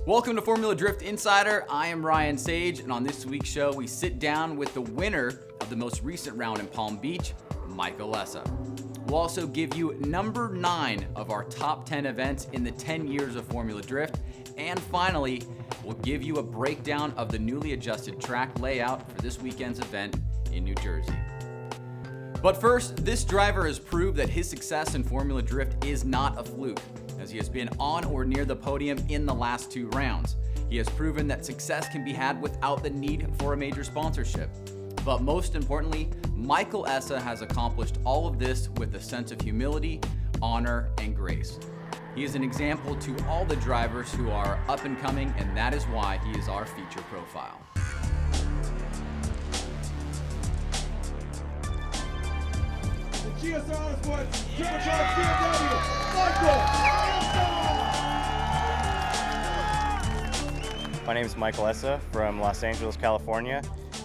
Welcome to Formula Drift Insider. I am Ryan Sage, and on this week's show, we sit down with the winner of the most recent round in Palm Beach, Michael Essa. We'll also give you number 9 of our top 10 events in the 10 years of Formula Drift. And finally, we'll give you a breakdown of the newly adjusted track layout for this weekend's event in New Jersey. But first, this driver has proved that his success in Formula Drift is not a fluke, as he has been on or near the podium in the last 2 rounds. He has proven that success can be had without the need for a major sponsorship. But most importantly, Michael Essa has accomplished all of this with a sense of humility, honor, and grace. He is an example to all the drivers who are up and coming, and that is why he is our feature profile. GSR Motorsports, Supercross BMW, Michael Essa! My name is Michael Essa from Los Angeles, California,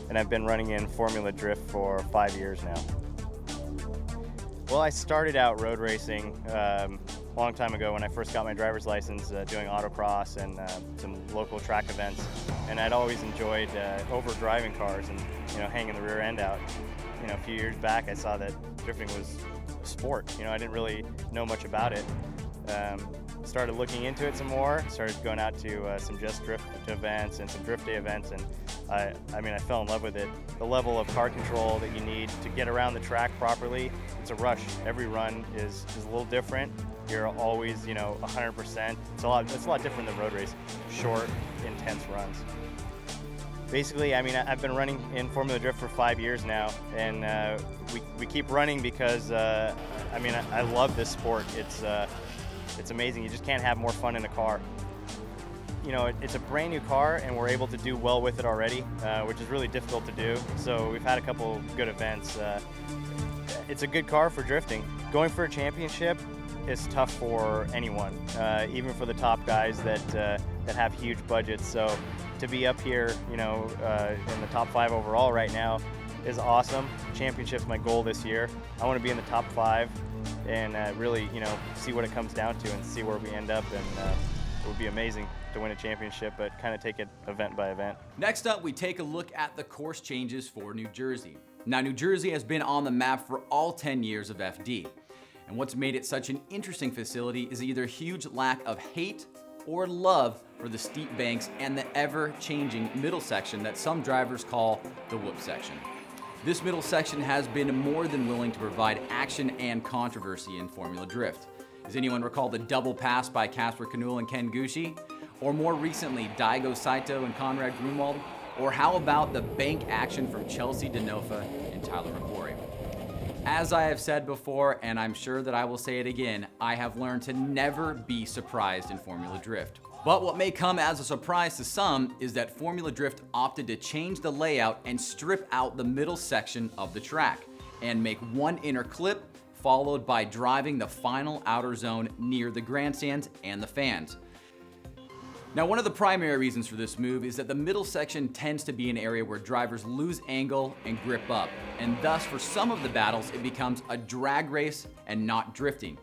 and I've been running in Formula Drift for 5 years now. Well, I started out road racing a long time ago when I first got my driver's license, doing autocross and some local track events, and I'd always enjoyed over driving cars and hanging the rear end out. A few years back I saw that drifting was a sport. I didn't really know much about it. Started looking into it some more, started going out to some Just Drift events and some Drift Day events, and I fell in love with it. The level of car control that you need to get around the track properly, it's a rush. Every run is a little different. You're always 100%. It's a lot different than road race, short, intense runs. Basically, I've been running in Formula Drift for 5 years now, and we keep running because I love this sport. It's amazing. You just can't have more fun in a car. It's a brand new car, and we're able to do well with it already, which is really difficult to do. So we've had a couple good events. It's a good car for drifting. Going for a championship is tough for anyone, even for the top guys that have huge budgets. So to be up here, in the top 5 overall right now is awesome. Championship's my goal this year. I want to be in the top 5 and really, see what it comes down to and see where we end up. And it would be amazing to win a championship, but kind of take it event by event. Next up, we take a look at the course changes for New Jersey. Now, New Jersey has been on the map for all 10 years of FD. And what's made it such an interesting facility is either a huge lack of hate or love for the steep banks and the ever-changing middle section that some drivers call the whoop section. This middle section has been more than willing to provide action and controversy in Formula Drift. Does anyone recall the double pass by Casper Canul and Ken Gucci? Or more recently, Daigo Saito and Conrad Grunwald? Or how about the bank action from Chelsea Denofa and Tyler McQuarrie? As I have said before, and I'm sure that I will say it again, I have learned to never be surprised in Formula Drift. But what may come as a surprise to some is that Formula Drift opted to change the layout and strip out the middle section of the track and make one inner clip followed by driving the final outer zone near the grandstands and the fans. Now, one of the primary reasons for this move is that the middle section tends to be an area where drivers lose angle and grip up, and thus for some of the battles it becomes a drag race and not drifting.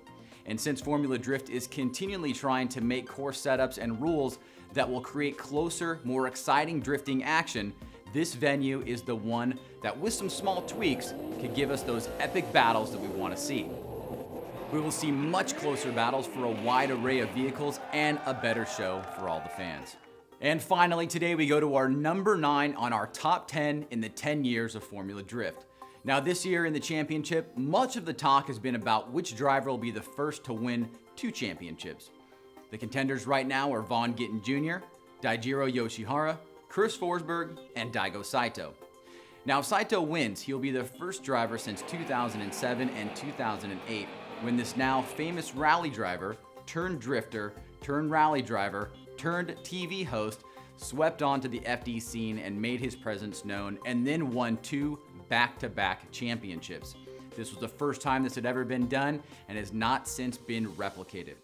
And since Formula Drift is continually trying to make course setups and rules that will create closer, more exciting drifting action, this venue is the one that with some small tweaks could give us those epic battles that we want to see. We will see much closer battles for a wide array of vehicles and a better show for all the fans. And finally, today we go to our number 9 on our top 10 in the 10 years of Formula Drift. Now this year in the championship, much of the talk has been about which driver will be the first to win 2 championships. The contenders right now are Vaughn Gittin Jr., Daijiro Yoshihara, Chris Forsberg, and Daigo Saito. Now if Saito wins, he'll be the first driver since 2007 and 2008 when this now famous rally driver, turned drifter, turned rally driver, turned TV host, swept onto the FD scene and made his presence known, and then won 2 back-to-back championships. This was the first time this had ever been done and has not since been replicated.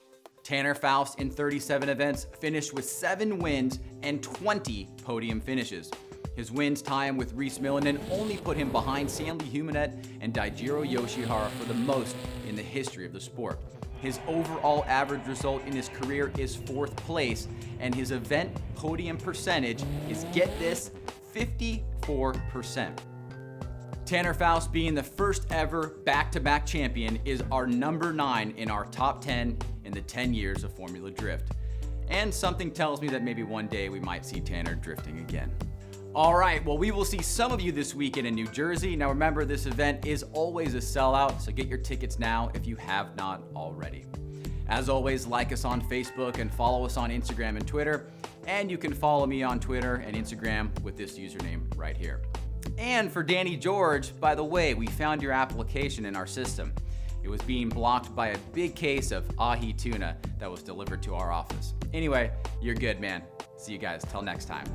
Tanner Faust in 37 events finished with 7 wins and 20 podium finishes. His wins tie him with Reese Millen and only put him behind Stanley Humanet and Daijiro Yoshihara for the most in the history of the sport. His overall average result in his career is 4th place, and his event podium percentage is, get this, 54%. Tanner Faust, being the first ever back-to-back champion, is our number 9 in our top 10 in the 10 years of Formula Drift. And something tells me that maybe one day we might see Tanner drifting again. All right, well, we will see some of you this weekend in New Jersey. Now remember, this event is always a sellout, so get your tickets now if you have not already. As always, like us on Facebook and follow us on Instagram and Twitter. And you can follow me on Twitter and Instagram with this username right here. And for Danny George, by the way, we found your application in our system. It was being blocked by a big case of ahi tuna that was delivered to our office. Anyway, you're good, man. See you guys. Till next time.